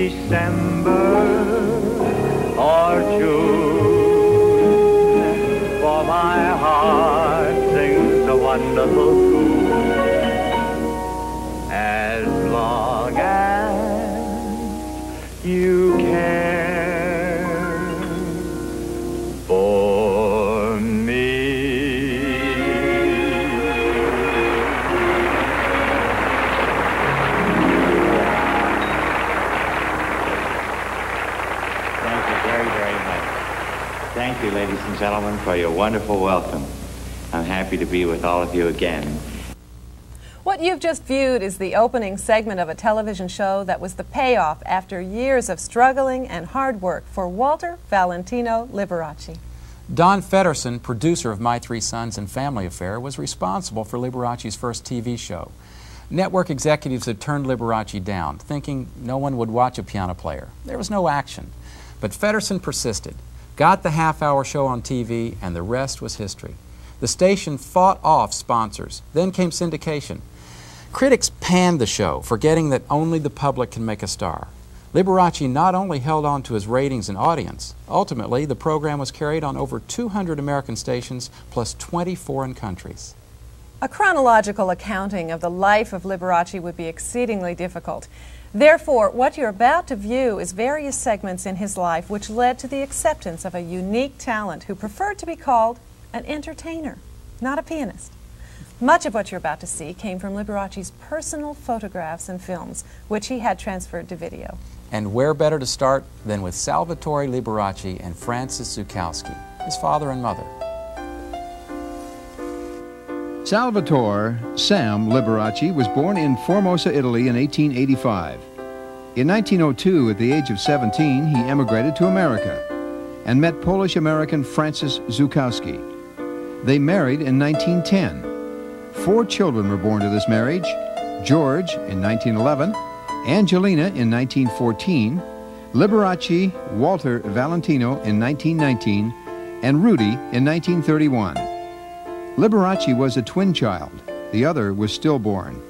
December or June, for my heart sings a wonderful tune. As long as you care for me. Thank you, ladies and gentlemen, for your wonderful welcome. I'm happy to be with all of you again. What you've just viewed is the opening segment of a television show that was the payoff after years of struggling and hard work for Walter Valentino Liberace. Don Feddersen, producer of My Three Sons and Family Affair, was responsible for Liberace's first TV show. Network executives had turned Liberace down, thinking no one would watch a piano player. There was no action. But Feddersen persisted, got the half-hour show on TV, and the rest was history. The station fought off sponsors. Then came syndication. Critics panned the show, forgetting that only the public can make a star. Liberace not only held on to his ratings and audience, ultimately the program was carried on over 200 American stations plus 20 foreign countries. A chronological accounting of the life of Liberace would be exceedingly difficult. Therefore, what you're about to view is various segments in his life which led to the acceptance of a unique talent who preferred to be called an entertainer, not a pianist. Much of what you're about to see came from Liberace's personal photographs and films, which he had transferred to video. And where better to start than with Salvatore Liberace and Frances Zukowski, his father and mother. Salvatore Sam Liberace was born in Formosa, Italy in 1885. In 1902, at the age of 17, he emigrated to America and met Polish-American Frances Zukowski. They married in 1910. 4 children were born to this marriage: George in 1911, Angelina in 1914, Liberace Walter Valentino in 1919, and Rudy in 1931. Liberace was a twin child. The other was stillborn.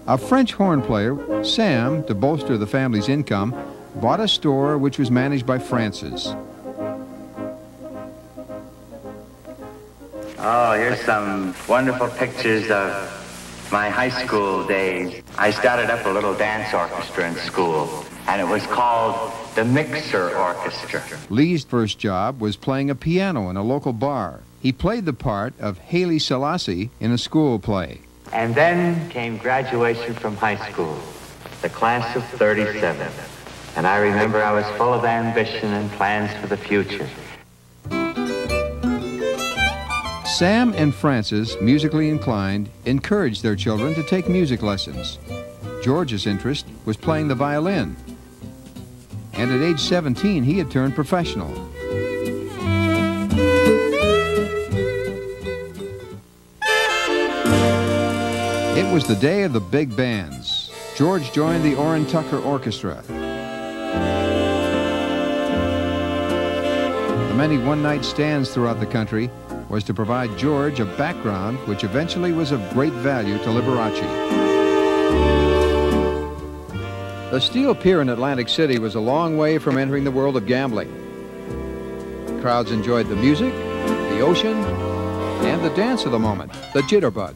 A French horn player, Sam, to bolster the family's income, bought a store which was managed by Frances. Oh, here's some wonderful pictures of my high school days. I started up a little dance orchestra in school, and it was called the Mixer Orchestra. Lee's first job was playing a piano in a local bar. He played the part of Haile Selassie in a school play. And then came graduation from high school, the class of 37. And I remember I was full of ambition and plans for the future. Sam and Frances, musically inclined, encouraged their children to take music lessons. George's interest was playing the violin. And at age 17, he had turned professional. It was the day of the big bands. George joined the Orrin Tucker Orchestra. The many one-night stands throughout the country was to provide George a background which eventually was of great value to Liberace. The Steel Pier in Atlantic City was a long way from entering the world of gambling. Crowds enjoyed the music, the ocean, and the dance of the moment, the jitterbug.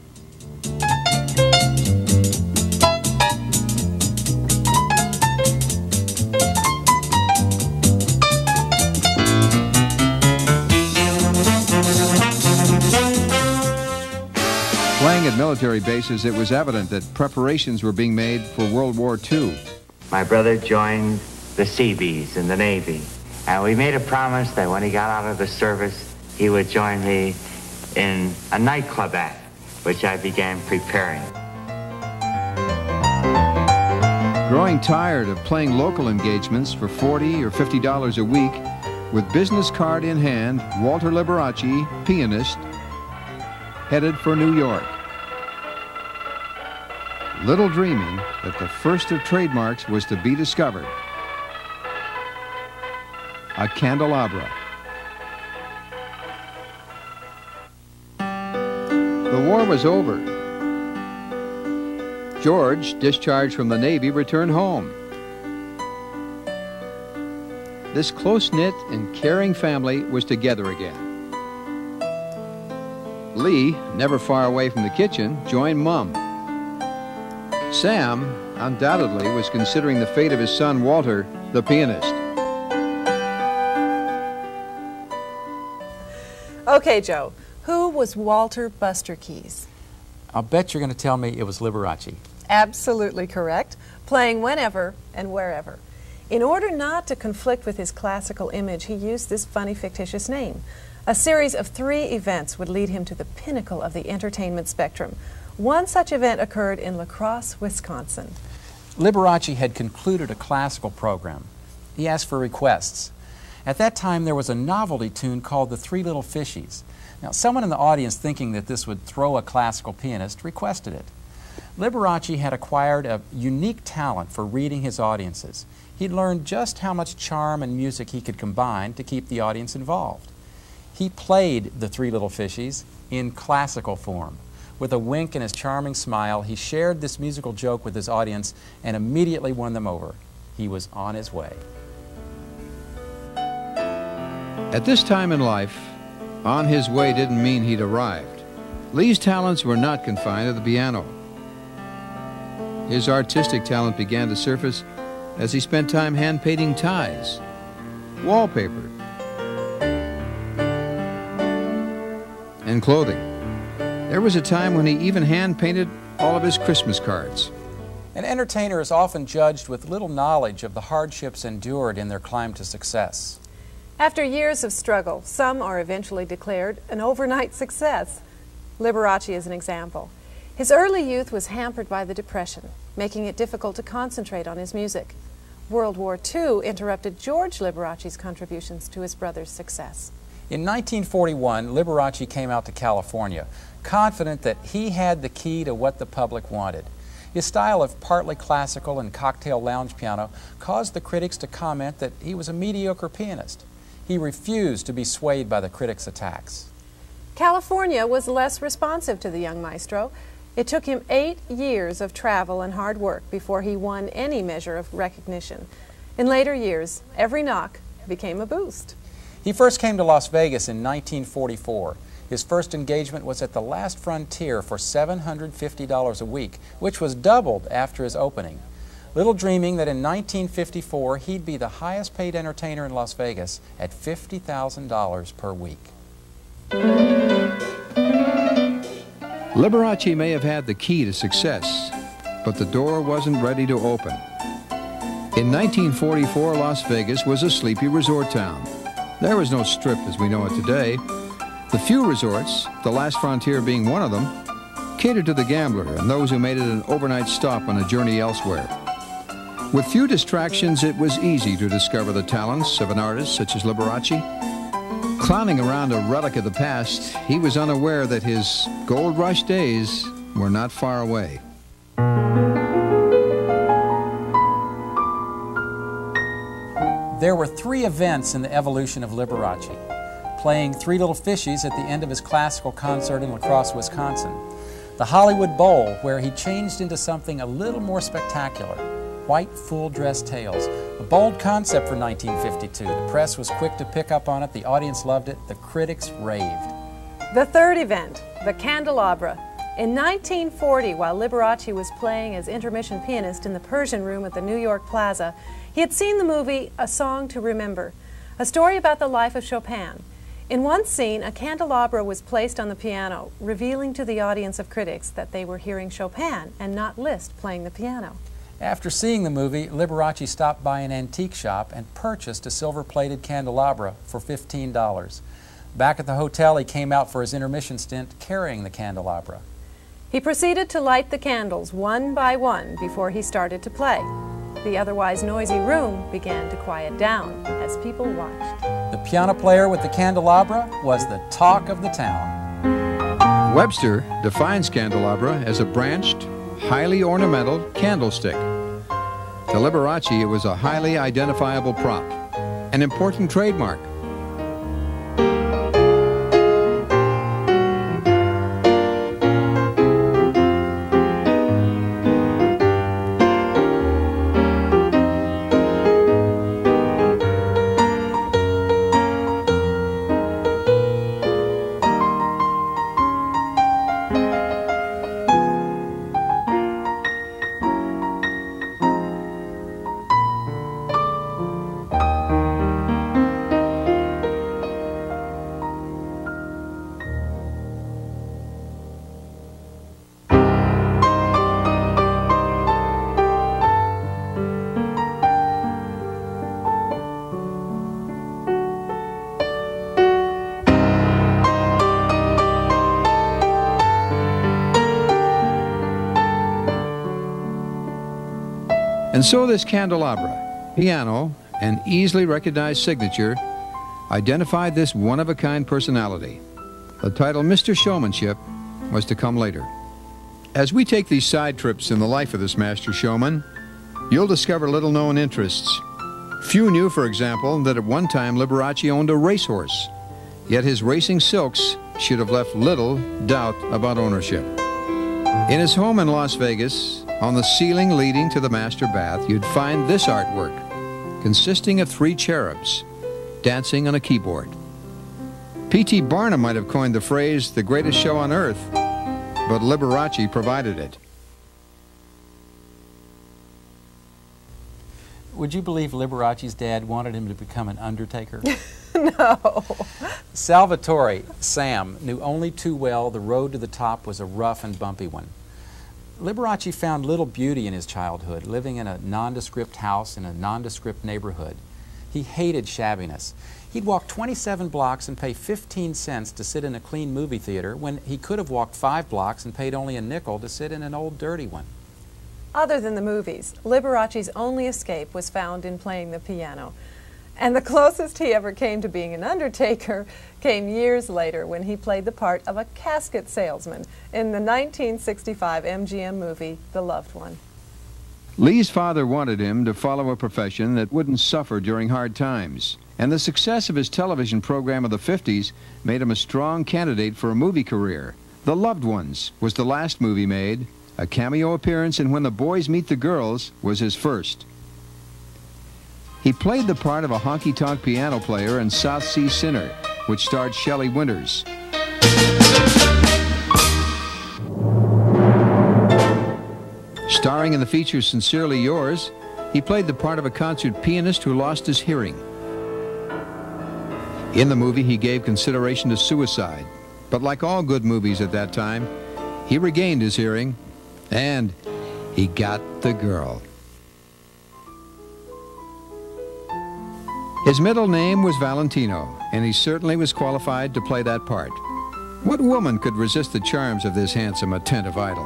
Playing at military bases, it was evident that preparations were being made for World War II. My brother joined the Seabees in the Navy, and we made a promise that when he got out of the service, he would join me in a nightclub act, which I began preparing. Growing tired of playing local engagements for $40 or $50 a week, with business card in hand, Walter Liberace, pianist, headed for New York. Little dreaming that the first of trademarks was to be discovered. A candelabra. The war was over. George, discharged from the Navy, returned home. This close-knit and caring family was together again. Lee, never far away from the kitchen, joined Mum. Sam, undoubtedly, was considering the fate of his son Walter, the pianist. Okay, Joe, who was Walter Buster Keys? I'll bet you're going to tell me it was Liberace. Absolutely correct, playing whenever and wherever. In order not to conflict with his classical image, he used this funny fictitious name. A series of 3 events would lead him to the pinnacle of the entertainment spectrum. One such event occurred in La Crosse, Wisconsin. Liberace had concluded a classical program. He asked for requests. At that time, there was a novelty tune called The Three Little Fishies. Now, someone in the audience, thinking that this would throw a classical pianist, requested it. Liberace had acquired a unique talent for reading his audiences. He'd learned just how much charm and music he could combine to keep the audience involved. He played The Three Little Fishies in classical form. With a wink and his charming smile, he shared this musical joke with his audience and immediately won them over. He was on his way. At this time in life, on his way didn't mean he'd arrived. Lee's talents were not confined to the piano. His artistic talent began to surface as he spent time hand-painting ties, wallpaper, and clothing. There was a time when he even hand-painted all of his Christmas cards. An entertainer is often judged with little knowledge of the hardships endured in their climb to success. After years of struggle, some are eventually declared an overnight success. Liberace is an example. His early youth was hampered by the Depression, making it difficult to concentrate on his music. World War II interrupted George Liberace's contributions to his brother's success. In 1941, Liberace came out to California, confident that he had the key to what the public wanted. His style of partly classical and cocktail lounge piano caused the critics to comment that he was a mediocre pianist. He refused to be swayed by the critics' attacks. California was less responsive to the young maestro. It took him 8 years of travel and hard work before he won any measure of recognition. In later years, every knock became a boost. He first came to Las Vegas in 1944. His first engagement was at the Last Frontier for $750 a week, which was doubled after his opening. Little dreaming that in 1954 he'd be the highest paid entertainer in Las Vegas at $50,000 per week. Liberace may have had the key to success, but the door wasn't ready to open. In 1944, Las Vegas was a sleepy resort town. There was no Strip as we know it today. The few resorts, the Last Frontier being one of them, catered to the gambler and those who made it an overnight stop on a journey elsewhere. With few distractions, it was easy to discover the talents of an artist such as Liberace. Clowning around a relic of the past, he was unaware that his gold rush days were not far away. There were 3 events in the evolution of Liberace: playing Three Little Fishies at the end of his classical concert in La Crosse, Wisconsin; the Hollywood Bowl, where he changed into something a little more spectacular: white full-dress tails. A bold concept for 1952. The press was quick to pick up on it, the audience loved it, the critics raved. The third event, the Candelabra. In 1940, while Liberace was playing as intermission pianist in the Persian Room at the New York Plaza, he had seen the movie A Song to Remember, a story about the life of Chopin. In one scene, a candelabra was placed on the piano, revealing to the audience of critics that they were hearing Chopin and not Liszt playing the piano. After seeing the movie, Liberace stopped by an antique shop and purchased a silver-plated candelabra for $15. Back at the hotel, he came out for his intermission stint carrying the candelabra. He proceeded to light the candles one by one before he started to play. The otherwise noisy room began to quiet down as people watched. The piano player with the candelabra was the talk of the town. Webster defines candelabra as a branched, highly ornamental candlestick. To Liberace, it was a highly identifiable prop, an important trademark. And so this candelabra, piano, an easily recognized signature, identified this one-of-a-kind personality. The title Mr. Showmanship was to come later. As we take these side trips in the life of this master showman, you'll discover little-known interests. Few knew, for example, that at one time Liberace owned a racehorse, yet his racing silks should have left little doubt about ownership. In his home in Las Vegas, on the ceiling leading to the master bath, you'd find this artwork, consisting of 3 cherubs dancing on a keyboard. P.T. Barnum might have coined the phrase, the greatest show on earth, but Liberace provided it. Would you believe Liberace's dad wanted him to become an undertaker? No. Salvatore, Sam, knew only too well the road to the top was a rough and bumpy one. Liberace found little beauty in his childhood, living in a nondescript house in a nondescript neighborhood. He hated shabbiness. He'd walk 27 blocks and pay 15 cents to sit in a clean movie theater when he could have walked 5 blocks and paid only a nickel to sit in an old dirty one. Other than the movies, Liberace's only escape was found in playing the piano. And the closest he ever came to being an undertaker came years later when he played the part of a casket salesman in the 1965 MGM movie, The Loved One. Lee's father wanted him to follow a profession that wouldn't suffer during hard times, and the success of his television program of the 50s made him a strong candidate for a movie career. The Loved Ones was the last movie made. A cameo appearance in When the Boys Meet the Girls was his first. He played the part of a honky-tonk piano player in South Sea Sinner, which starred Shelley Winters. Starring in the feature Sincerely Yours, he played the part of a concert pianist who lost his hearing. In the movie, he gave consideration to suicide, but like all good movies at that time, he regained his hearing, and he got the girl. His middle name was Valentino, and he certainly was qualified to play that part. What woman could resist the charms of this handsome, attentive idol?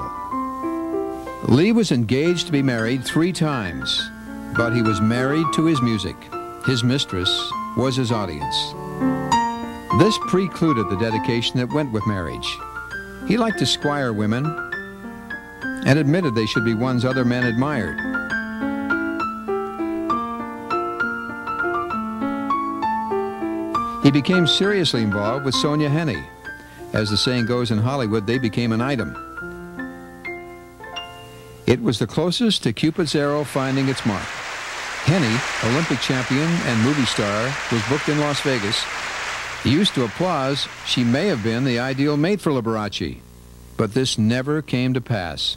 Lee was engaged to be married 3 times, but he was married to his music. His mistress was his audience. This precluded the dedication that went with marriage. He liked to squire women and admitted they should be ones other men admired. He became seriously involved with Sonia Henney. As the saying goes in Hollywood, they became an item. It was the closest to Cupid's arrow finding its mark. Henney, Olympic champion and movie star, was booked in Las Vegas. He used to applause she may have been the ideal mate for Liberace, but this never came to pass.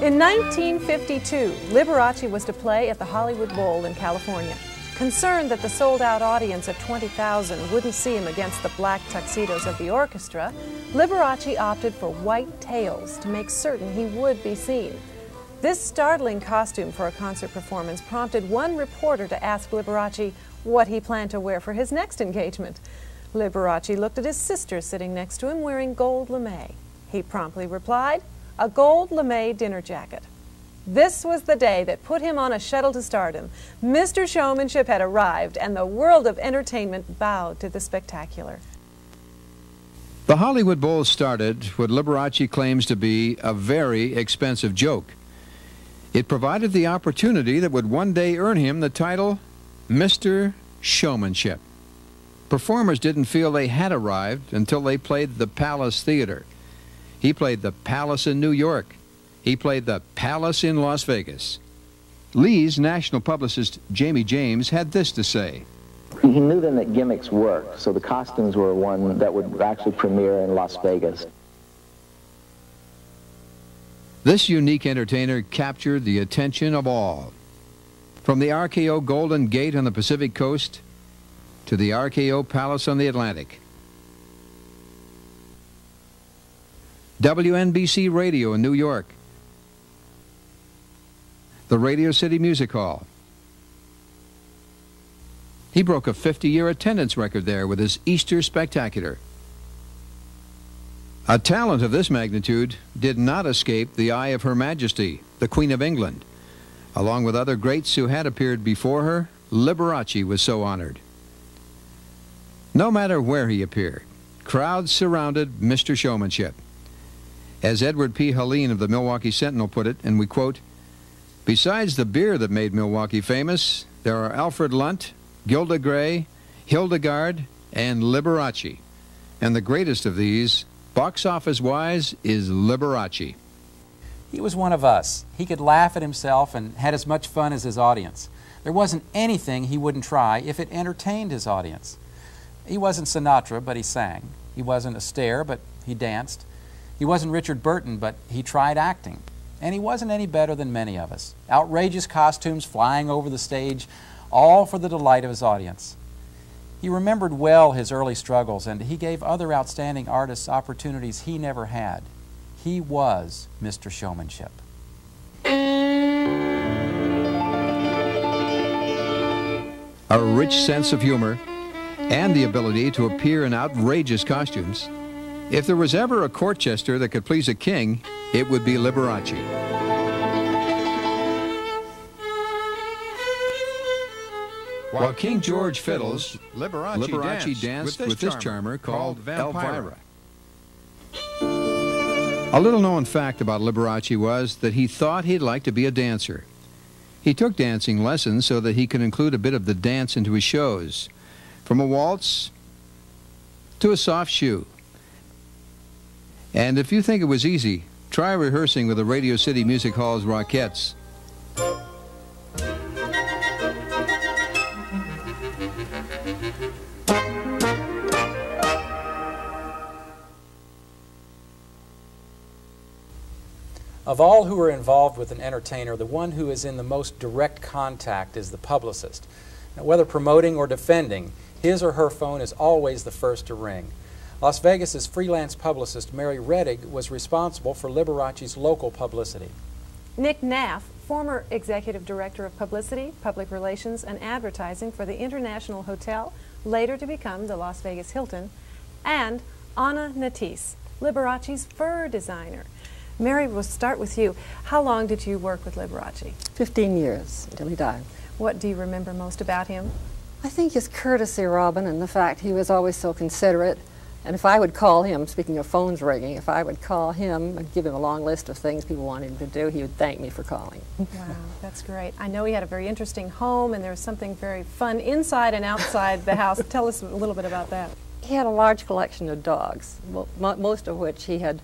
In 1952, Liberace was to play at the Hollywood Bowl in California. Concerned that the sold-out audience of 20,000 wouldn't see him against the black tuxedos of the orchestra, Liberace opted for white tails to make certain he would be seen. This startling costume for a concert performance prompted one reporter to ask Liberace what he planned to wear for his next engagement. Liberace looked at his sister sitting next to him wearing gold lame. He promptly replied, "A gold lame dinner jacket." This was the day that put him on a shuttle to stardom. Mr. Showmanship had arrived, and the world of entertainment bowed to the spectacular. The Hollywood Bowl started what Liberace claims to be a very expensive joke. It provided the opportunity that would one day earn him the title Mr. Showmanship. Performers didn't feel they had arrived until they played the Palace Theater. He played the Palace in New York. He played the Palace in Las Vegas. Lee's national publicist, Jamie James, had this to say. He knew then that gimmicks work, so the costumes were one that would actually premiere in Las Vegas. This unique entertainer captured the attention of all. From the RKO Golden Gate on the Pacific Coast to the RKO Palace on the Atlantic. WNBC Radio in New York. The Radio City Music Hall. He broke a 50-year attendance record there with his Easter Spectacular. A talent of this magnitude did not escape the eye of Her Majesty, the Queen of England. Along with other greats who had appeared before her, Liberace was so honored. No matter where he appeared, crowds surrounded Mr. Showmanship. As Edward P. Helene of the Milwaukee Sentinel put it, and we quote, "Besides the beer that made Milwaukee famous, there are Alfred Lunt, Gilda Gray, Hildegard, and Liberace. And the greatest of these, box office-wise, is Liberace." He was one of us. He could laugh at himself and had as much fun as his audience. There wasn't anything he wouldn't try if it entertained his audience. He wasn't Sinatra, but he sang. He wasn't Astaire, but he danced. He wasn't Richard Burton, but he tried acting. And he wasn't any better than many of us. Outrageous costumes flying over the stage, all for the delight of his audience. He remembered well his early struggles, and he gave other outstanding artists opportunities he never had. He was Mr. Showmanship. A rich sense of humor and the ability to appear in outrageous costumes. If there was ever a court jester that could please a king, it would be Liberace. While King George fiddles, Liberace danced with this charmer called Elvira. A little-known fact about Liberace was that he thought he'd like to be a dancer. He took dancing lessons so that he could include a bit of the dance into his shows, from a waltz to a soft shoe. And if you think it was easy, try rehearsing with the Radio City Music Hall's Rockettes. Of all who are involved with an entertainer, the one who is in the most direct contact is the publicist. Now, whether promoting or defending, his or her phone is always the first to ring. Las Vegas's freelance publicist, Mary Reddig, was responsible for Liberace's local publicity. Nick Naff, former executive director of publicity, public relations, and advertising for the International Hotel, later to become the Las Vegas Hilton, and Anna Natisse, Liberace's fur designer. Mary, we'll start with you. How long did you work with Liberace? 15 years until he died. What do you remember most about him? I think his courtesy, Robin, and the fact he was always so considerate. And if I would call him, speaking of phones ringing, if I would call him and give him a long list of things people wanted him to do, he would thank me for calling. Wow, that's great. I know he had a very interesting home, and there was something very fun inside and outside the house. Tell us a little bit about that. He had a large collection of dogs, most of which he had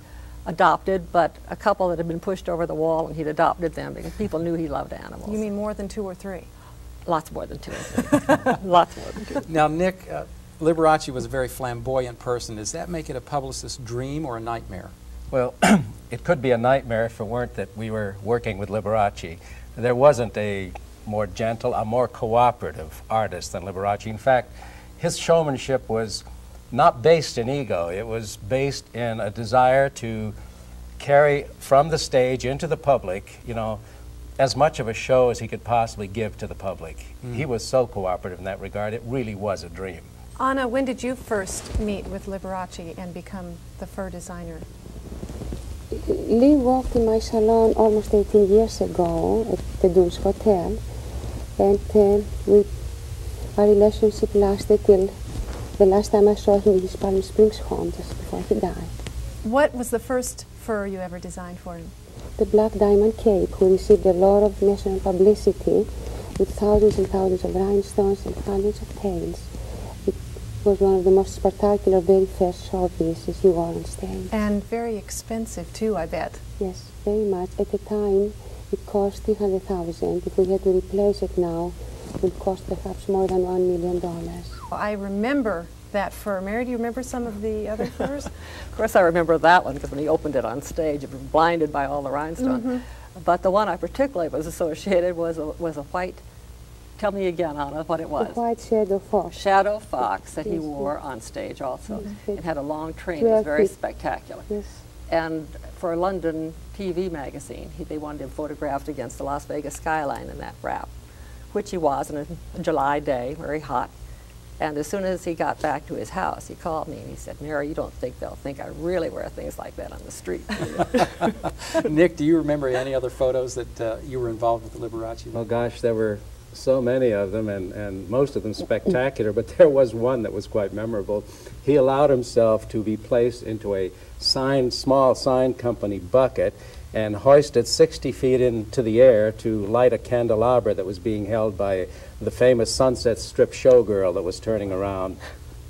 adopted, but a couple that had been pushed over the wall, and he'd adopted them because people knew he loved animals. You mean more than 2 or 3? Lots more than 2 or 3. Lots more than 2. Now, Nick, Liberace was a very flamboyant person. Does that make it a publicist's dream or a nightmare? Well, it could be a nightmare if it weren't that we were working with Liberace. There wasn't a more gentle, a more cooperative artist than Liberace. In fact, his showmanship was not based in ego. It was based in a desire to carry from the stage into the public, you know, as much of a show as he could possibly give to the public. He was so cooperative in that regard. It really was a dream. Anna, when did you first meet with Liberace and become the fur designer? Lee walked in my salon almost 18 years ago at the Dunes Hotel, and our relationship lasted till the last time I saw him in his Palm Springs home, just before he died. What was the first fur you ever designed for him? The Black Diamond Cape, who received a lot of national publicity with thousands and thousands of rhinestones and hundreds of tails. It was one of the most spectacular, very first showpieces you wore on stage. And very expensive too, I bet. Yes, very much. At the time, it cost $300,000. If we had to replace it now, it would cost perhaps more than $1 million. I remember that fur. Mary, do you remember some of the other furs? Of course I remember that one, because when he opened it on stage, it was blinded by all the rhinestones. But the one I particularly was associated was a white, tell me again, Anna, what it was. A white shadow fox. Shadow fox that he Yes, wore yes. on stage also. Yes. It had a long train. It was very 12 feet. spectacular. Yes. And for a London TV magazine, they wanted him photographed against the Las Vegas skyline in that wrap, which he was on a July day, very hot. And as soon as he got back to his house, he called me and he said, "Mary, you don't think they'll think I really wear things like that on the street, do you?" Nick, do you remember any other photos that you were involved with the Liberace? Oh gosh, there were so many of them, and most of them spectacular, but there was one that was quite memorable. He allowed himself to be placed into a small sign company bucket and hoisted 60 feet into the air to light a candelabra that was being held by the famous Sunset Strip showgirl that was turning around.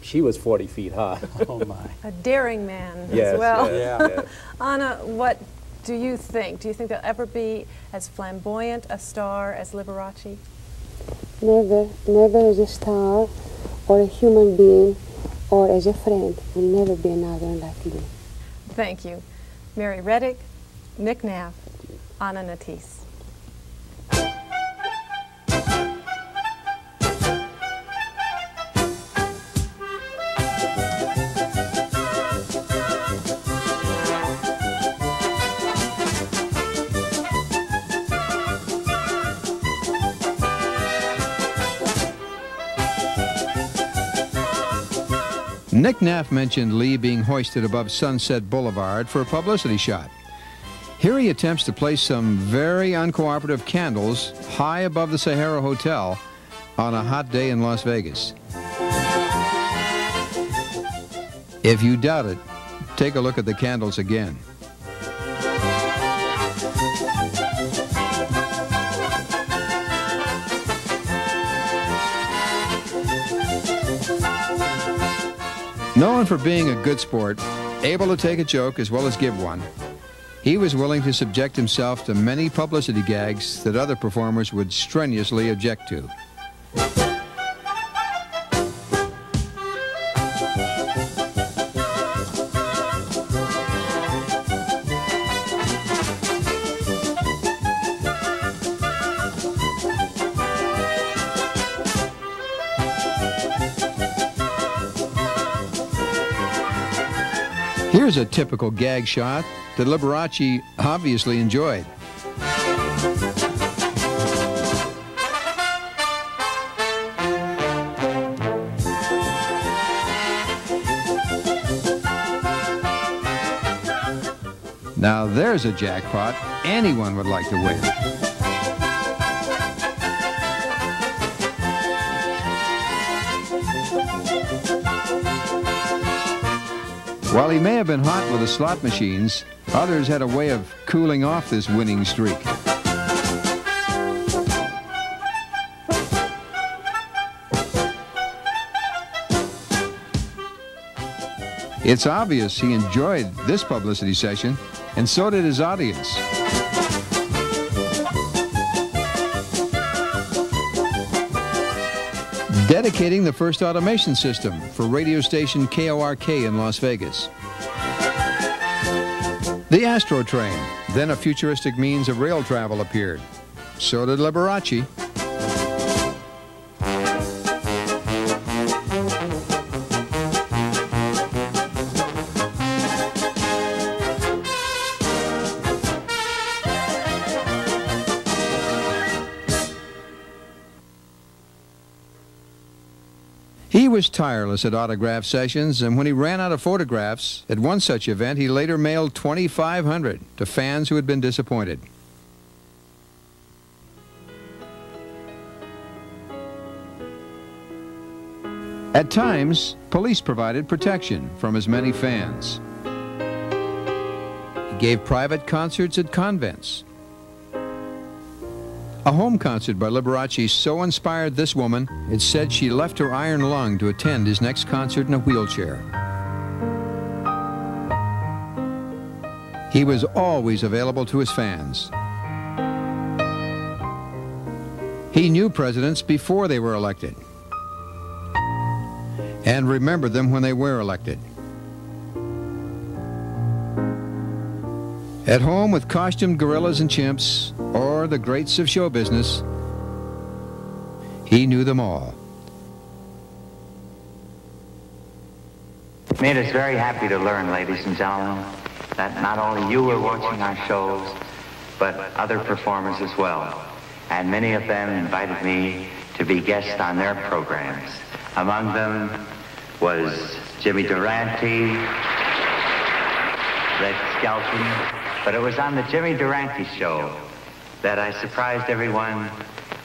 She was 40 feet high. Oh my. A daring man Yes, as well. yes. Anna, what do you think? Do you think there'll ever be as flamboyant a star as Liberace? Never, never as a star or a human being or as a friend. Will never be another like you. Thank you. Mary Reddick, Nick Knapp, Anna Natisse. Nick Knapp mentioned Lee being hoisted above Sunset Boulevard for a publicity shot. Here he attempts to place some very uncooperative candles high above the Sahara Hotel on a hot day in Las Vegas. If you doubt it, take a look at the candles again. Known for being a good sport, able to take a joke as well as give one, he was willing to subject himself to many publicity gags that other performers would strenuously object to. Here's a typical gag shot that Liberace obviously enjoyed. Now there's a jackpot anyone would like to win. While he may have been hot with the slot machines, others had a way of cooling off this winning streak. It's obvious he enjoyed this publicity session, and so did his audience. Dedicating the first automation system for radio station KORK in Las Vegas. The Astro Train, then a futuristic means of rail travel, appeared. So did Liberace. He was tireless at autograph sessions, and when he ran out of photographs, at one such event, he later mailed 2,500 to fans who had been disappointed. At times, police provided protection from his many fans. He gave private concerts at convents. A home concert by Liberace so inspired this woman, it said she left her iron lung to attend his next concert in a wheelchair. He was always available to his fans. He knew presidents before they were elected, and remembered them when they were elected. At home with costumed gorillas and chimps, or the greats of show business, he knew them all. It made us very happy to learn, ladies and gentlemen, that not only you were watching our shows, but other performers as well. And many of them invited me to be guests on their programs. Among them was Jimmy Durante, Red Skelton. But it was on the Jimmy Durante show that I surprised everyone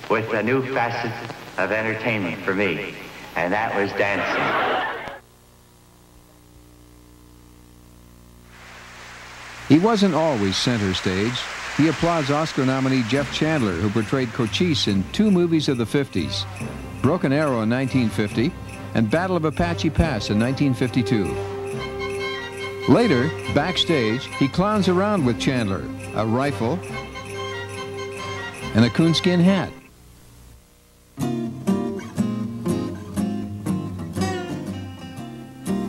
with a new facet of entertainment for me, and that was dancing. He wasn't always center stage. He applauds Oscar nominee Jeff Chandler, who portrayed Cochise in 2 movies of the 50s, Broken Arrow in 1950 and Battle of Apache Pass in 1952. Later, backstage, he clowns around with Chandler, a rifle and a coonskin hat.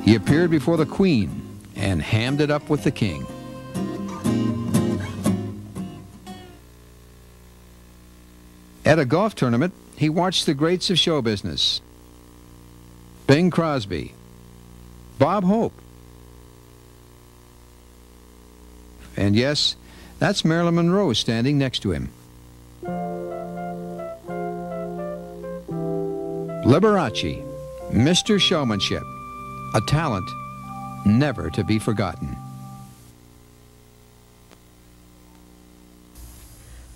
He appeared before the Queen and hammed it up with the King. At a golf tournament, he watched the greats of show business: Bing Crosby, Bob Hope, and yes, that's Marilyn Monroe standing next to him. Liberace, Mr. Showmanship, a talent never to be forgotten.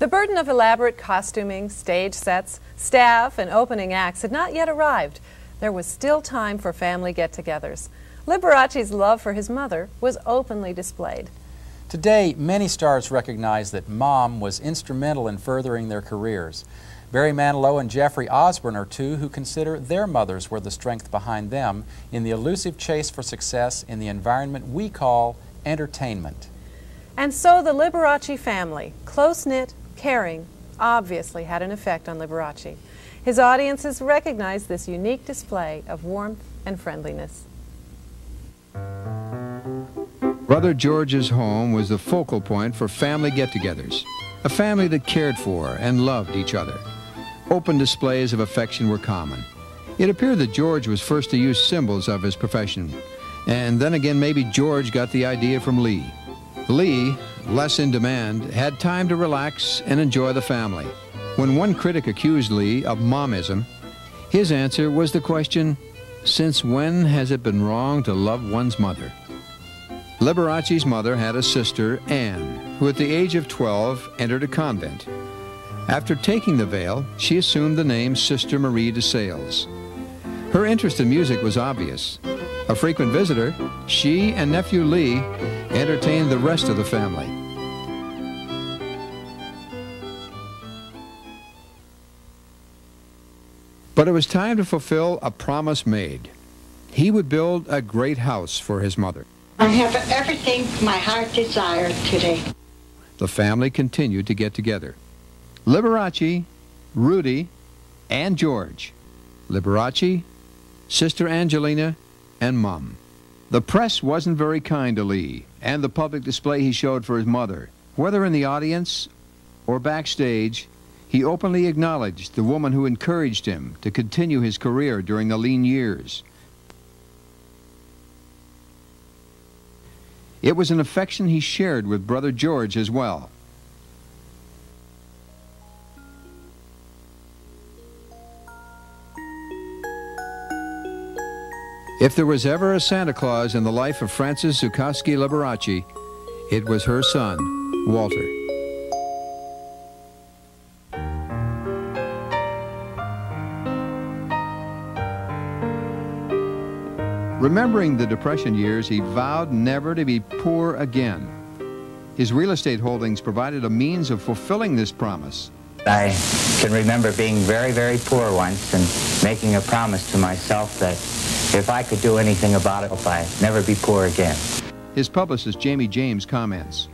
The burden of elaborate costuming, stage sets, staff, and opening acts had not yet arrived. There was still time for family get-togethers. Liberace's love for his mother was openly displayed. Today, many stars recognize that Mom was instrumental in furthering their careers. Barry Manilow and Jeffrey Osborne are two who consider their mothers were the strength behind them in the elusive chase for success in the environment we call entertainment. And so the Liberace family, close-knit, caring, obviously had an effect on Liberace. His audiences recognized this unique display of warmth and friendliness. Brother George's home was the focal point for family get-togethers, a family that cared for and loved each other. Open displays of affection were common. It appeared that George was first to use symbols of his profession, and then again maybe George got the idea from Lee. Lee, less in demand, had time to relax and enjoy the family. When one critic accused Lee of momism, his answer was the question, since when has it been wrong to love one's mother? Liberace's mother had a sister, Anne, who at the age of 12 entered a convent. After taking the veil, she assumed the name Sister Marie de Sales. Her interest in music was obvious. A frequent visitor, she and nephew Lee entertained the rest of the family. But it was time to fulfill a promise made. He would build a great house for his mother. I have everything my heart desired today. The family continued to get together. Liberace, Rudy, and George. Liberace, Sister Angelina, and Mom. The press wasn't very kind to Lee, and the public display he showed for his mother. Whether in the audience or backstage, he openly acknowledged the woman who encouraged him to continue his career during the lean years. It was an affection he shared with Brother George as well. If there was ever a Santa Claus in the life of Frances Zukoski Liberace, it was her son, Walter. Remembering the Depression years, he vowed never to be poor again. His real estate holdings provided a means of fulfilling this promise. I can remember being very, very poor once and making a promise to myself that if I could do anything about it, I'd never be poor again. His publicist, Jamie James, comments.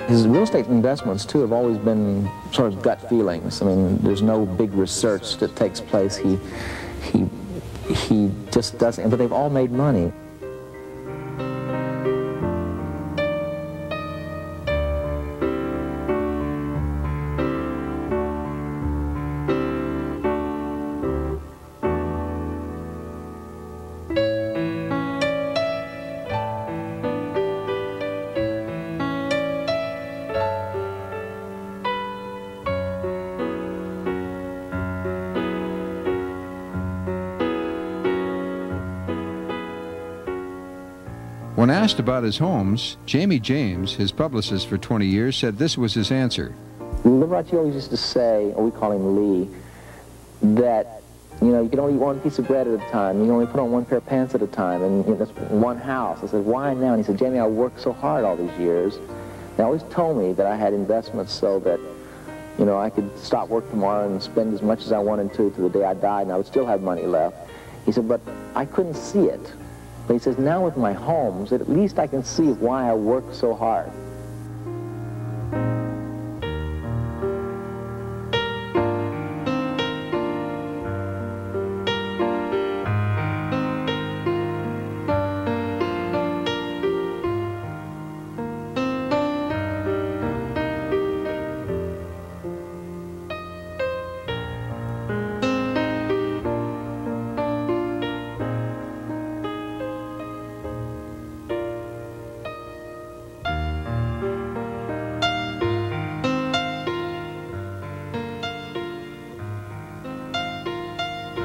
His real estate investments, too, have always been sort of gut feelings. I mean, there's no big research that takes place. He just doesn't, but they've all made money. When asked about his homes, Jamie James, his publicist for 20 years, said this was his answer. Liberace always used to say, or we call him Lee, that, you know, you can only eat one piece of bread at a time. You can only put on one pair of pants at a time, and you know, that's one house. I said, why now? And he said, Jamie, I worked so hard all these years. They always told me that I had investments so that, you know, I could stop work tomorrow and spend as much as I wanted to the day I died, and I would still have money left. He said, but I couldn't see it. But he says, now with my homes, at least I can see why I worked so hard.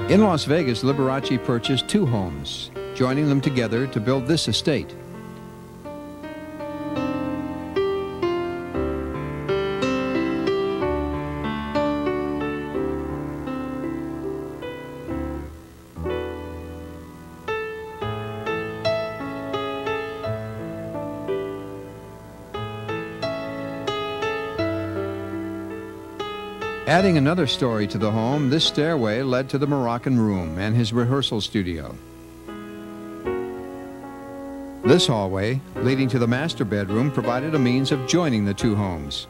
In Las Vegas, Liberace purchased 2 homes, joining them together to build this estate. Adding another story to the home, this stairway led to the Moroccan room and his rehearsal studio. This hallway, leading to the master bedroom, provided a means of joining the 2 homes.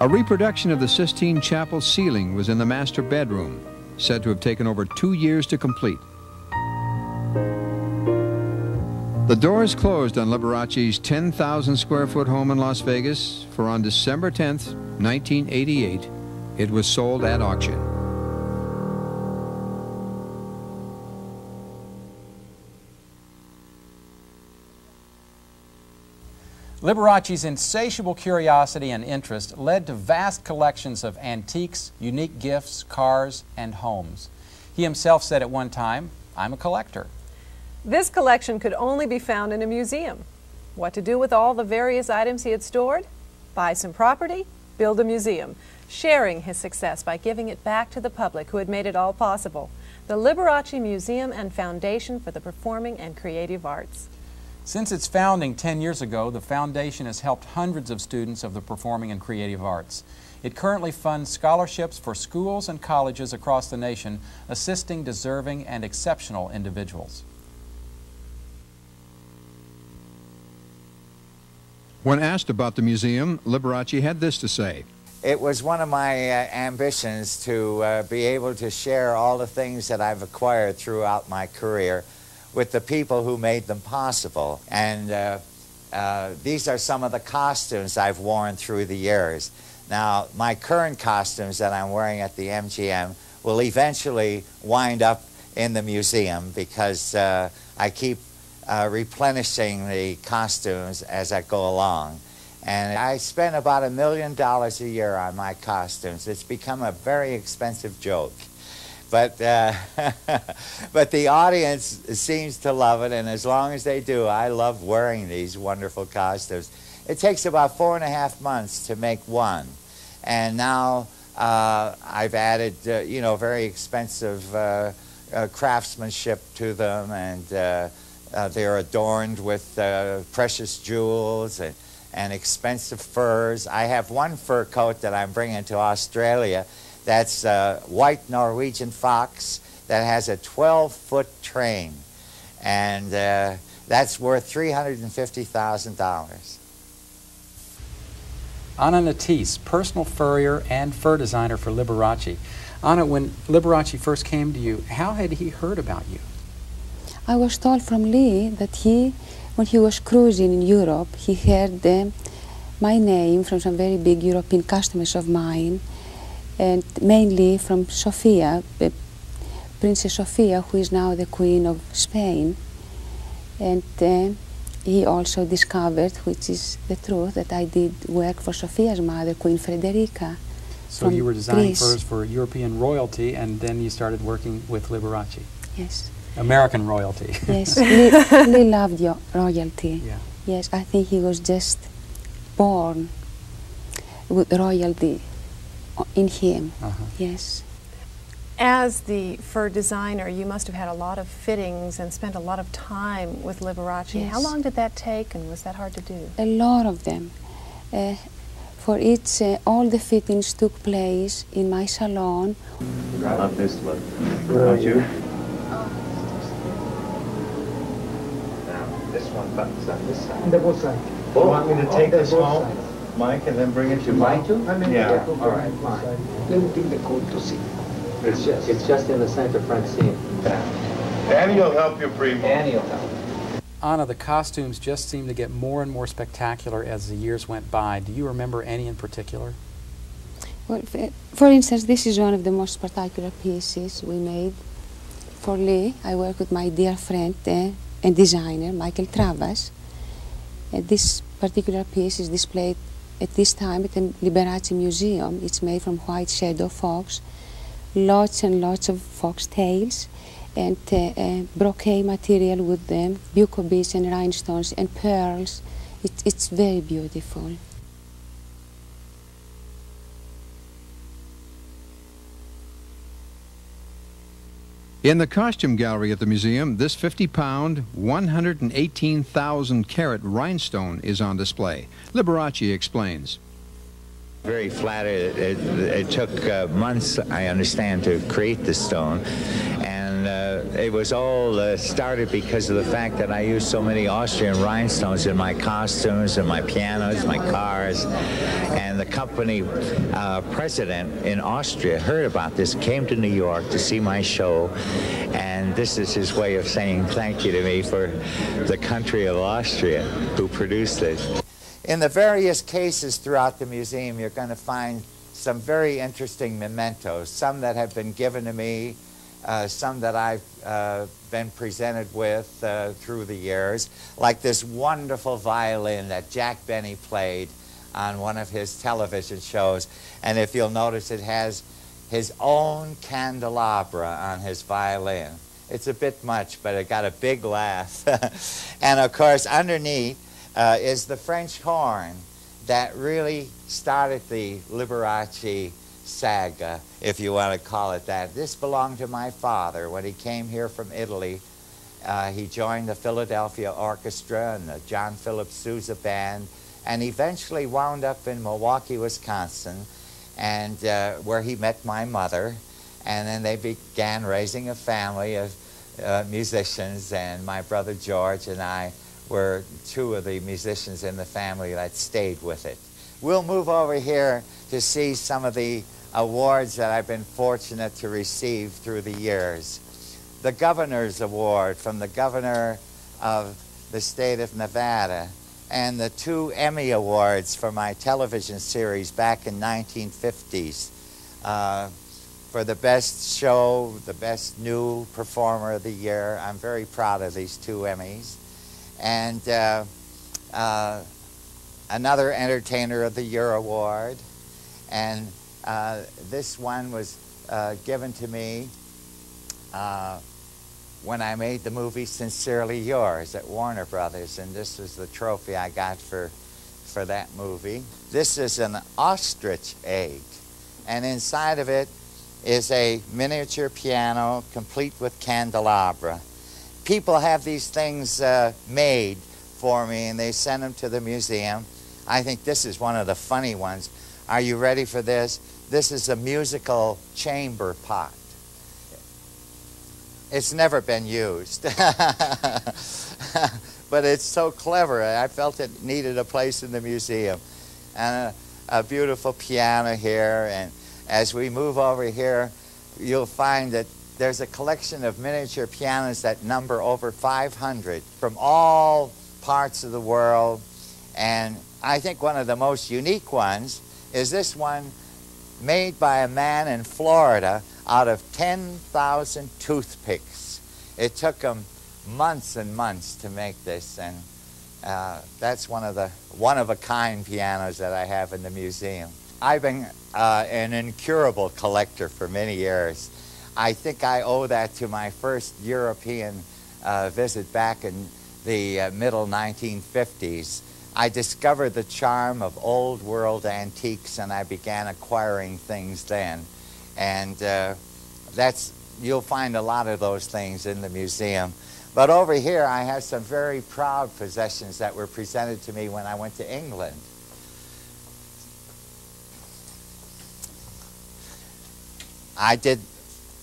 A reproduction of the Sistine Chapel ceiling was in the master bedroom, said to have taken over 2 years to complete. The doors closed on Liberace's 10,000 square foot home in Las Vegas, for on December 10th, 1988, it was sold at auction. Liberace's insatiable curiosity and interest led to vast collections of antiques, unique gifts, cars, and homes. He himself said at one time, "I'm a collector." This collection could only be found in a museum. What to do with all the various items he had stored? Buy some property, build a museum, sharing his success by giving it back to the public who had made it all possible. The Liberace Museum and Foundation for the Performing and Creative Arts. Since its founding 10 years ago, the foundation has helped hundreds of students of the performing and creative arts. It currently funds scholarships for schools and colleges across the nation, assisting deserving and exceptional individuals. When asked about the museum, Liberace had this to say. It was one of my ambitions to be able to share all the things that I've acquired throughout my career with the people who made them possible. And these are some of the costumes I've worn through the years. Now, my current costumes that I'm wearing at the MGM will eventually wind up in the museum because I keep replenishing the costumes as I go along. And I spend about $1 million a year on my costumes. It's become a very expensive joke. But the audience seems to love it, and as long as they do, I love wearing these wonderful costumes. It takes about 4.5 months to make one, and now I've added, you know, very expensive craftsmanship to them, and they're adorned with precious jewels and expensive furs. I have one fur coat that I'm bringing to Australia. That's a white Norwegian fox that has a 12-foot train, and that's worth $350,000. Anna Natisse, personal furrier and fur designer for Liberace. Anna, when Liberace first came to you, how had he heard about you? I was told from Lee that when he was cruising in Europe, he heard my name from some very big European customers of mine, and mainly from Sofia, Princess Sofia, who is now the Queen of Spain. And he also discovered, which is the truth, that I did work for Sophia's mother, Queen Frederica. So you were designing Greece. furs for European royalty, and then you started working with Liberace. Yes. American royalty. Yes, Lee loved royalty. Yeah. Yes, I think he was just born with royalty in him. Yes. As the fur designer, you must have had a lot of fittings and spent a lot of time with Liberace. Yes. How long did that take, and was that hard to do? A lot of them. For each, all the fittings took place in my salon. I love this look. Don't you? Now, this one buttons on this side. The both sides. You want me to take this both home, sides. Mike, and then bring it to Mine Mike? too? I mean, Yeah, both all right, sides. fine. Let me take the coat to see. It's just in the center front seam. Annie will help you, Primo. Annie will help. Anna, the costumes just seemed to get more and more spectacular as the years went by. Do you remember any in particular? Well, for instance, this is one of the most spectacular pieces we made. For Lee, I work with my dear friend and designer, Michael Travas. This particular piece is displayed at this time at the Liberace Museum. It's made from white shadow fox, lots and lots of fox tails, and brocade material with them, bucco beads and rhinestones and pearls. It's very beautiful. In the costume gallery at the museum, this 50-pound, 118,000-carat rhinestone is on display. Liberace explains. Very flattered. It took months, I understand, to create the stone. And it was all started because of the fact that I used so many Austrian rhinestones in my costumes and my pianos, my cars. And the company president in Austria heard about this, came to New York to see my show. And this is his way of saying thank you to me for the country of Austria who produced it. In the various cases throughout the museum, you're going to find some very interesting mementos, some that have been given to me, some that I've been presented with through the years, like this wonderful violin that Jack Benny played on one of his television shows. And if you'll notice, it has his own candelabra on his violin. It's a bit much, but it got a big laugh. And of course, underneath is the French horn that really started the Liberace saga, if you want to call it that. This belonged to my father. When he came here from Italy, he joined the Philadelphia Orchestra and the John Philip Sousa Band, and eventually wound up in Milwaukee, Wisconsin, and where he met my mother. And then they began raising a family of musicians, and my brother George and I were two of the musicians in the family that stayed with it. We'll move over here to see some of the awards that I've been fortunate to receive through the years. The Governor's Award from the Governor of the state of Nevada, and the 2 Emmy Awards for my television series back in 1950s. For the best show, the best new performer of the year. I'm very proud of these 2 Emmys. And another Entertainer of the Year award. And this one was given to me when I made the movie Sincerely Yours at Warner Brothers, and this was the trophy I got for that movie. This is an ostrich egg, and inside of it is a miniature piano complete with candelabra. People have these things made for me, and they send them to the museum. I think this is one of the funny ones. Are you ready for this? This is a musical chamber pot. It's never been used. But it's so clever. I felt it needed a place in the museum. And a beautiful piano here. And as we move over here, you'll find that there's a collection of miniature pianos that number over 500 from all parts of the world. And I think one of the most unique ones is this one made by a man in Florida out of 10,000 toothpicks. It took him months and months to make this, and that's one of the one-of-a-kind pianos that I have in the museum. I've been an incurable collector for many years. I think I owe that to my first European visit back in the middle 1950s. I discovered the charm of old world antiques, and I began acquiring things then. And you'll find a lot of those things in the museum. But over here I have some very proud possessions that were presented to me when I went to England. I did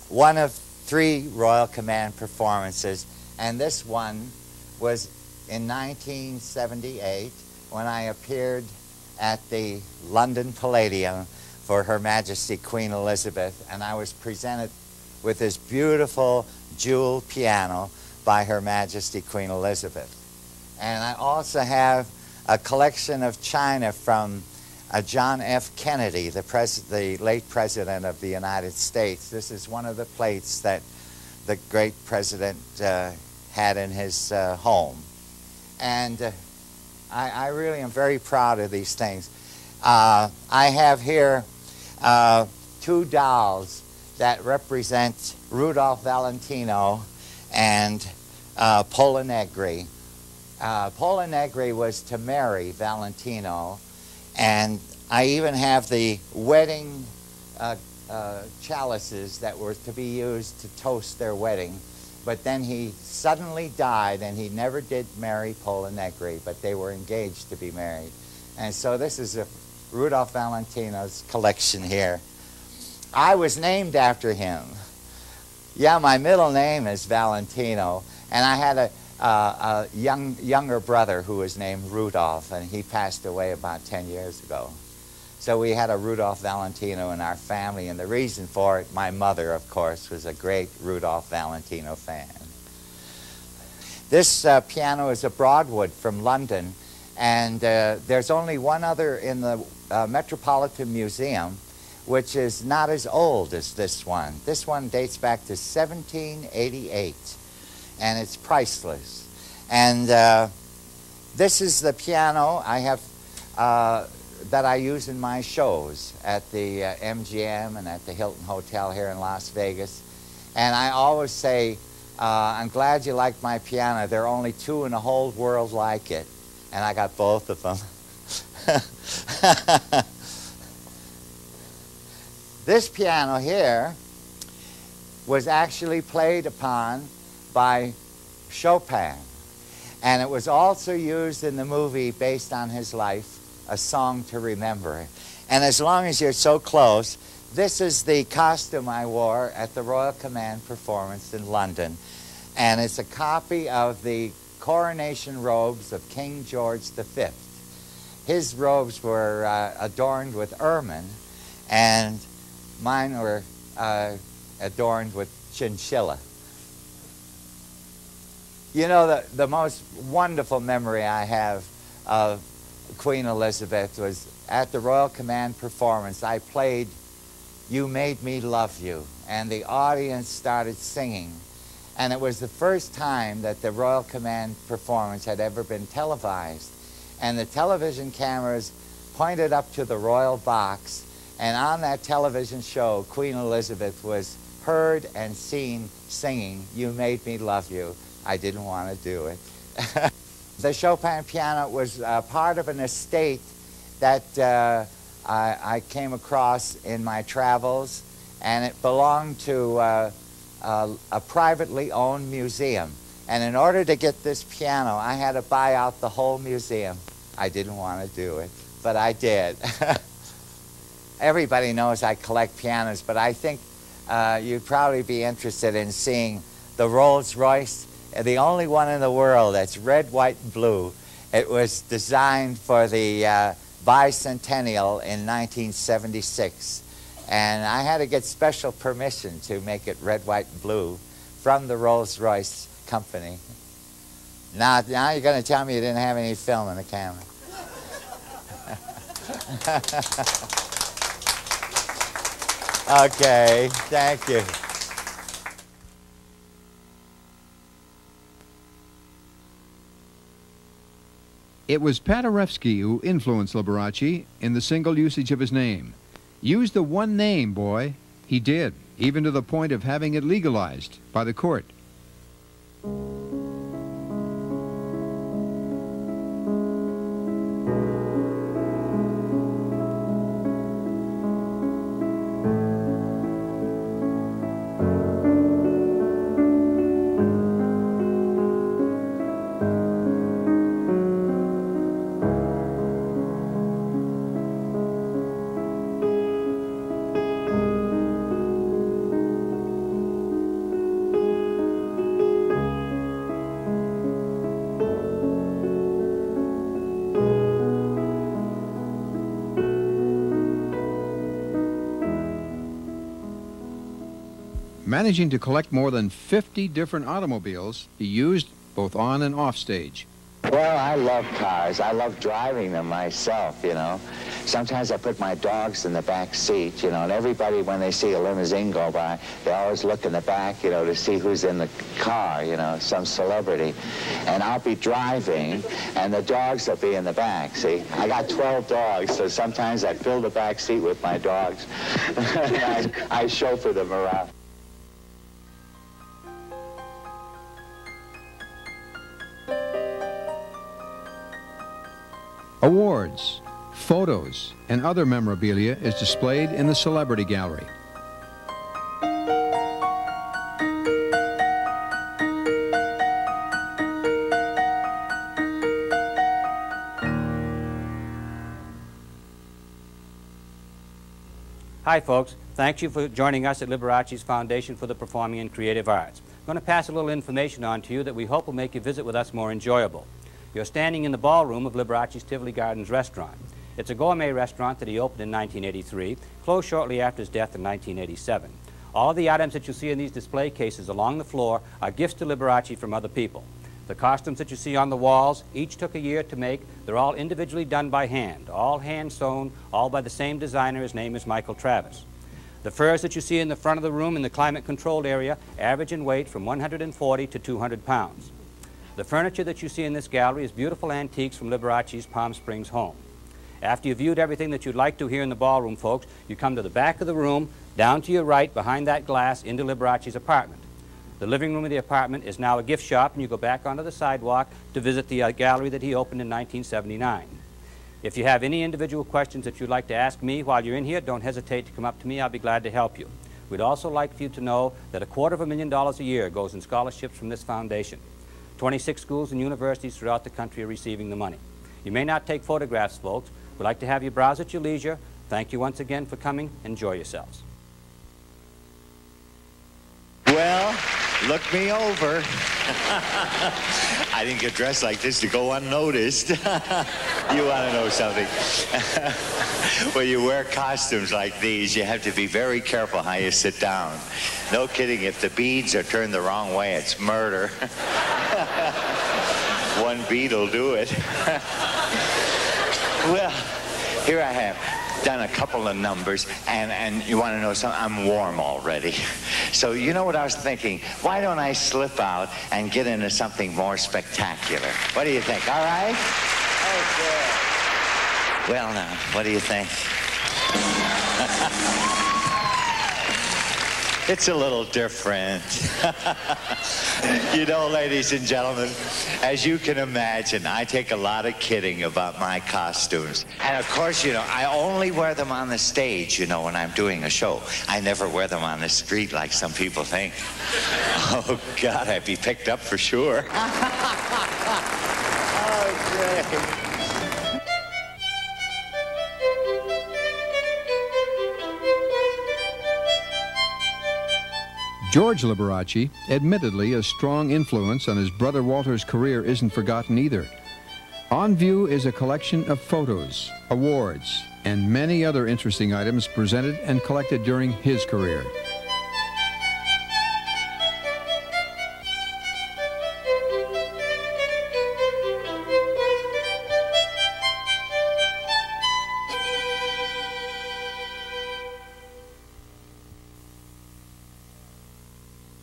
one of 3 Royal Command performances, and this one was in 1978 when I appeared at the London Palladium for Her Majesty Queen Elizabeth, and I was presented with this beautiful jeweled piano by Her Majesty Queen Elizabeth. And I also have a collection of china from John F. Kennedy, the late President of the United States. This is one of the plates that the great President had in his home. And I really am very proud of these things. I have here 2 dolls that represent Rudolph Valentino and Pola Negri. Pola Negri was to marry Valentino, and I even have the wedding chalices that were to be used to toast their wedding. But then he suddenly died, and he never did marry Pola Negri, but they were engaged to be married. And so this is a Rudolph Valentino's collection here. I was named after him. Yeah, my middle name is Valentino, and I had a younger brother who was named Rudolph, and he passed away about 10 years ago. So we had a Rudolph Valentino in our family, and the reason for it, my mother, of course, was a great Rudolph Valentino fan. This piano is a Broadwood from London, and there's only one other in the Metropolitan Museum, which is not as old as this one. This one dates back to 1788, and it's priceless. And this is the piano I have that I use in my shows at the MGM and at the Hilton Hotel here in Las Vegas. And I always say, I'm glad you like my piano. There are only 2 in the whole world like it. And I got both of them. This piano here was actually played upon by Chopin. And it was also used in the movie based on his life, A Song to Remember. And as long as you're so close, this is the costume I wore at the Royal Command performance in London. And it's a copy of the coronation robes of King George V. His robes were adorned with ermine, and mine were adorned with chinchilla. You know, the most wonderful memory I have of Queen Elizabeth was at the Royal Command performance. I played You Made Me Love You, and the audience started singing. And it was the first time that the Royal Command performance had ever been televised. And the television cameras pointed up to the royal box, and on that television show, Queen Elizabeth was heard and seen singing You Made Me Love You. I didn't want to do it. The Chopin piano was part of an estate that I came across in my travels, and it belonged to a privately owned museum. And in order to get this piano, I had to buy out the whole museum. I didn't want to do it, but I did. Everybody knows I collect pianos, but I think you'd probably be interested in seeing the Rolls-Royce, the only one in the world that's red, white, and blue. It was designed for the bicentennial in 1976. And I had to get special permission to make it red, white, and blue from the Rolls-Royce company. Now you're going to tell me you didn't have any film in the camera. Okay, thank you. It was Paderewski who influenced Liberace in the single usage of his name. Use the one name, boy. He did, even to the point of having it legalized by the court. Managing to collect more than 50 different automobiles he used both on and off stage. Well, I love cars. I love driving them myself, you know. Sometimes I put my dogs in the back seat, you know, and everybody, when they see a limousine go by, they always look in the back, you know, to see who's in the car, you know, some celebrity. And I'll be driving, and the dogs will be in the back, see. I got 12 dogs, so sometimes I fill the back seat with my dogs. I chauffeur them around. Awards, photos, and other memorabilia is displayed in the Celebrity Gallery. Hi folks, thank you for joining us at Liberace's Foundation for the Performing and Creative Arts. I'm going to pass a little information on to you that we hope will make your visit with us more enjoyable. You're standing in the ballroom of Liberace's Tivoli Gardens restaurant. It's a gourmet restaurant that he opened in 1983, closed shortly after his death in 1987. All of the items that you see in these display cases along the floor are gifts to Liberace from other people. The costumes that you see on the walls, each took a year to make. They're all individually done by hand, all hand sewn, all by the same designer. His name is Michael Travis. The furs that you see in the front of the room in the climate-controlled area average in weight from 140 to 200 pounds. The furniture that you see in this gallery is beautiful antiques from Liberace's Palm Springs home. After you've viewed everything that you'd like to here in the ballroom, folks, you come to the back of the room, down to your right, behind that glass, into Liberace's apartment. The living room of the apartment is now a gift shop, and you go back onto the sidewalk to visit the gallery that he opened in 1979. If you have any individual questions that you'd like to ask me while you're in here, don't hesitate to come up to me. I'll be glad to help you. We'd also like for you to know that $250,000 a year goes in scholarships from this foundation. 26 schools and universities throughout the country are receiving the money. You may not take photographs, folks. We'd like to have you browse at your leisure. Thank you once again for coming. Enjoy yourselves. Well, look me over. I didn't get dressed like this to go unnoticed. You want to know something? When you wear costumes like these, you have to be very careful how you sit down. No kidding, if the beads are turned the wrong way, it's murder. One bead will do it. Well, here I have done a couple of numbers, and you want to know something? I'm warm already. So you know what I was thinking? Why don't I slip out and get into something more spectacular? What do you think? All right? Okay. Well, now, what do you think? It's a little different. You know, ladies and gentlemen, as you can imagine, I take a lot of kidding about my costumes. And of course, you know, I only wear them on the stage, you know, when I'm doing a show. I never wear them on the street like some people think. Oh, God, I'd be picked up for sure. Okay. George Liberace, admittedly a strong influence on his brother Walter's career, isn't forgotten either. On view is a collection of photos, awards, and many other interesting items presented and collected during his career.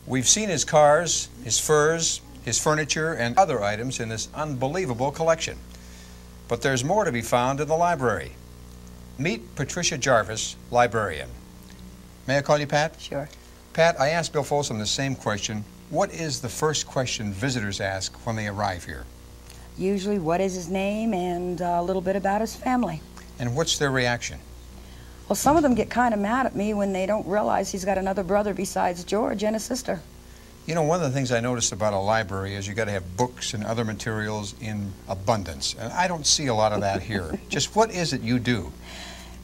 We've seen his cars, his furs, his furniture, and other items in this unbelievable collection. But there's more to be found in the library. Meet Patricia Jarvis, librarian. May I call you Pat? Sure. Pat, I asked Bill Folsom the same question. What is the first question visitors ask when they arrive here? Usually, what is his name and a little bit about his family. And what's their reaction? Well, some of them get kind of mad at me when they don't realize he's got another brother besides George and a sister. You know, one of the things I noticed about a library is you got to have books and other materials in abundance. And I don't see a lot of that here. Just what is it you do?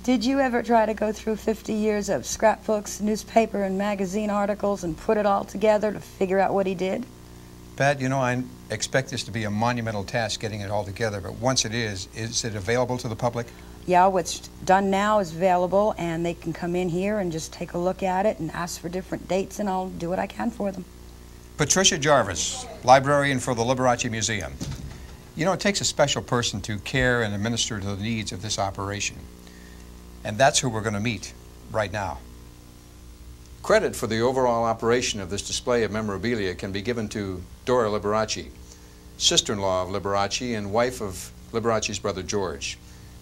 Did you ever try to go through 50 years of scrapbooks, newspaper, and magazine articles and put it all together to figure out what he did? Pat, you know, I expect this to be a monumental task getting it all together, but once it is it available to the public? Yeah, what's done now is available, and they can come in here and just take a look at it and ask for different dates, and I'll do what I can for them. Patricia Jarvis, librarian for the Liberace Museum. You know, it takes a special person to care and administer to the needs of this operation. And that's who we're going to meet right now. Credit for the overall operation of this display of memorabilia can be given to Dora Liberace, sister-in-law of Liberace and wife of Liberace's brother George.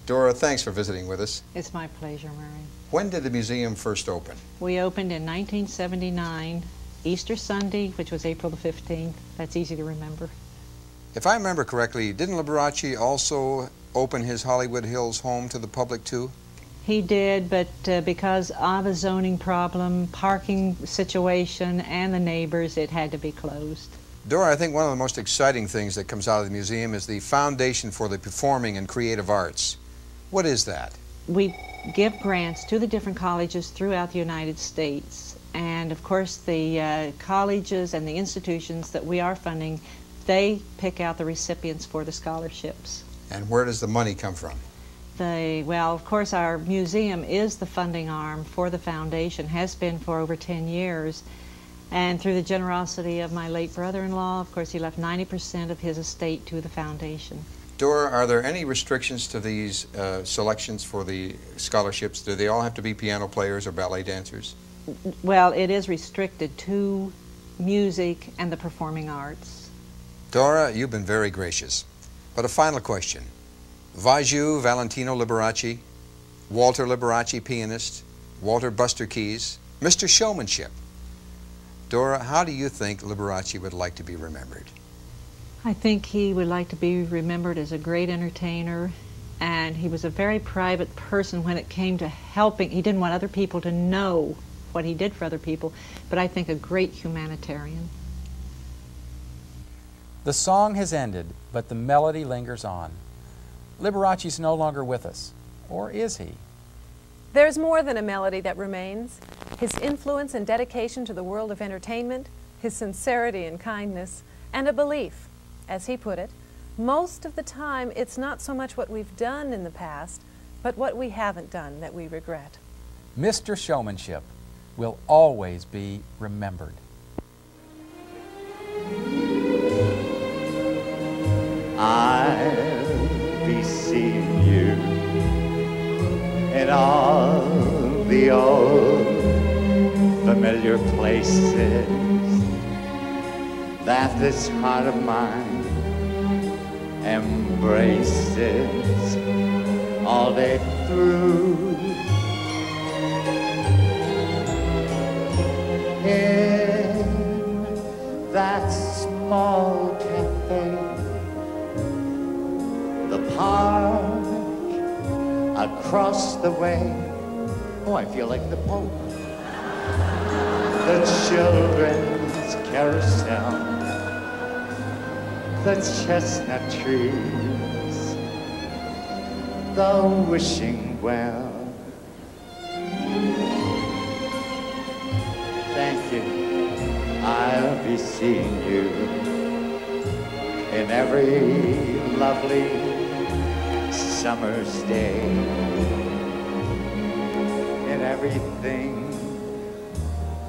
Dora, thanks for visiting with us. It's my pleasure, Murray. When did the museum first open? We opened in 1979, Easter Sunday, which was April the 15th. That's easy to remember. If I remember correctly, didn't Liberace also open his Hollywood Hills home to the public too? He did, but because of a zoning problem, parking situation, and the neighbors, it had to be closed. Dora, I think one of the most exciting things that comes out of the museum is the Foundation for the Performing and Creative Arts. What is that? We give grants to the different colleges throughout the United States. And of course, the colleges and the institutions that we are funding, they pick out the recipients for the scholarships. And where does the money come from? Well, of course, our museum is the funding arm for the foundation, has been for over 10 years. And through the generosity of my late brother-in-law, of course, he left 90% of his estate to the foundation. Dora, are there any restrictions to these selections for the scholarships? Do they all have to be piano players or ballet dancers? Well, it is restricted to music and the performing arts. Dora, you've been very gracious. But a final question. Vaju Valentino Liberace, Walter Liberace, pianist, Walter Buster Keys, Mr. Showmanship. Dora, how do you think Liberace would like to be remembered? I think he would like to be remembered as a great entertainer, and he was a very private person when it came to helping. He didn't want other people to know what he did for other people, but I think a great humanitarian. The song has ended, but the melody lingers on. Liberace's no longer with us, or is he? There's more than a melody that remains. His influence and dedication to the world of entertainment, his sincerity and kindness, and a belief, as he put it, most of the time it's not so much what we've done in the past, but what we haven't done that we regret. Mr. Showmanship will always be remembered. I'll be seeing you in all the old familiar places that this heart of mine embraces all day through. In that small cafe, the park across the way. Oh, I feel like the Pope. The children's carousel, the chestnut trees, the wishing well. Thank you. I'll be seeing you in every lovely summer's day, in everything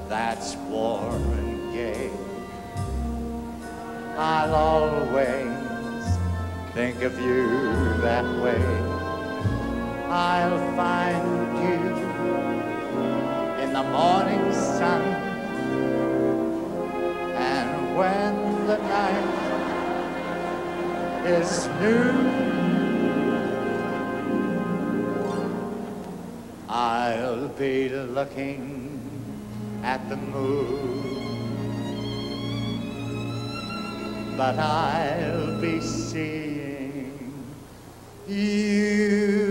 that's warm and gay. I'll always think of you that way. I'll find you in the morning sun, and when the night is new, I'll be looking at the moon, but I'll be seeing you.